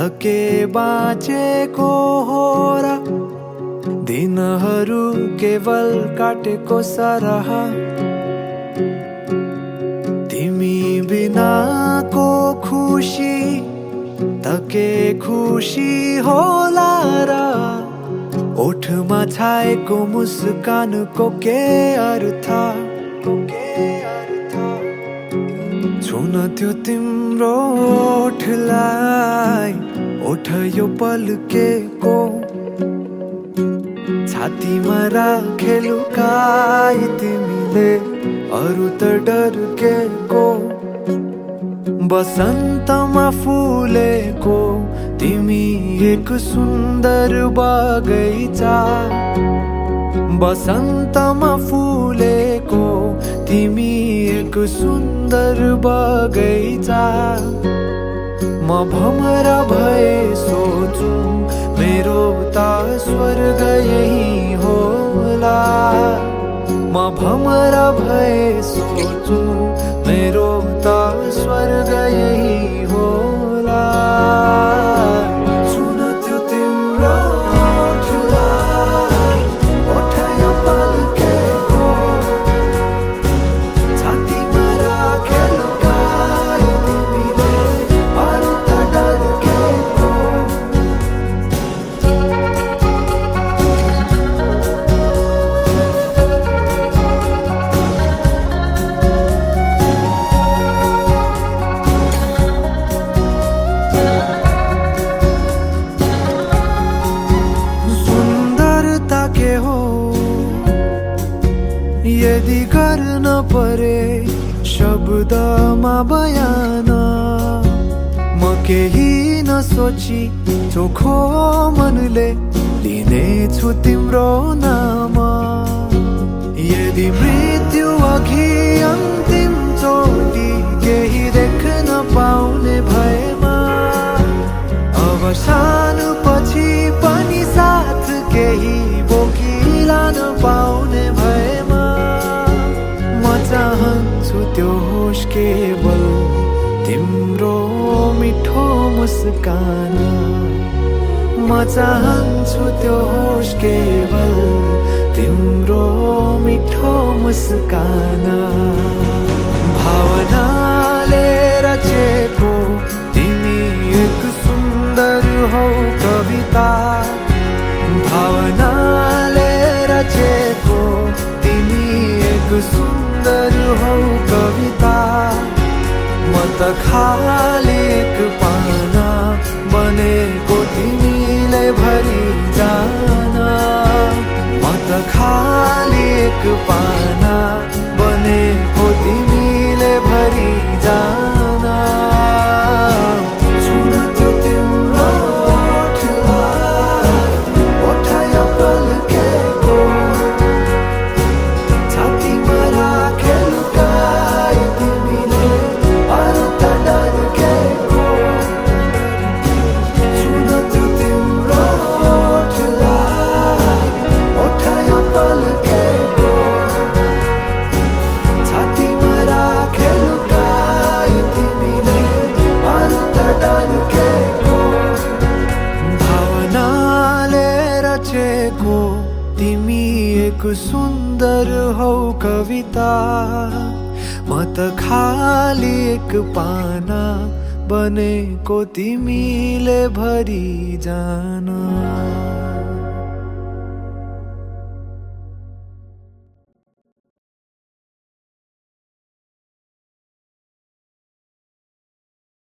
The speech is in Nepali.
धके बाँचेको हो र दिनहरू केवल काटेको सरह तिमी बिनाको खुसी धके खुसी होला र ओठमा छाएको मुस्कानको के अर्थ छुन त्यो तिम्रो ओठलाई ओठ यो पल्केको छातीमा राखे लुकाई तिमीले अरू त डर्केको बसन्तमा फुलेको तिमी एक सुन्दर बगैँचा बसन्तमा फुलेको तिमी एक सुन्दर बगैँचा म भमरा भए सोचु मेरो त स्वर्ग यही होला म भमरा भए सोचु मेरो त स्वर्ग यही होला सुन त्यो तिम्रो ओठलाई ओठ यो पल्केको छातीमा राखे लुकाई तिमीले अरू त डर्केको यदि गर्न परे शब्दमा बयान म केही नसोची चोखो मनले लिनेछु तिम्रो नाम यदि मृत्यु अघि अन्तिम चोटि केही देख्न पाउने भएमा अवसान पछि पनि साथ केही बोकिलान पाउने भएमा चाहन्छु त्यो होस् केवल तिम्रो मिठो मुस्कान म चाहन्छु त्यो होस् केवल तिम्रो मिठो मुस्कान भावनाले रचेको तिमी एक सुन्दर हौ कविता भावनाले रचेको तिमी एक सुन्दर हौ कविता म त खाली एक पाना बनेको तिमीले भरि जान म त खाली एक पाना बनेको तिमीले भरि जान छुन त्यो तिम्रो ओठलाई ओठ यो पल्केको तिमी एक सुन्दर हौ कविता म त खाली एक पाना बनेको तिमीले भरि जान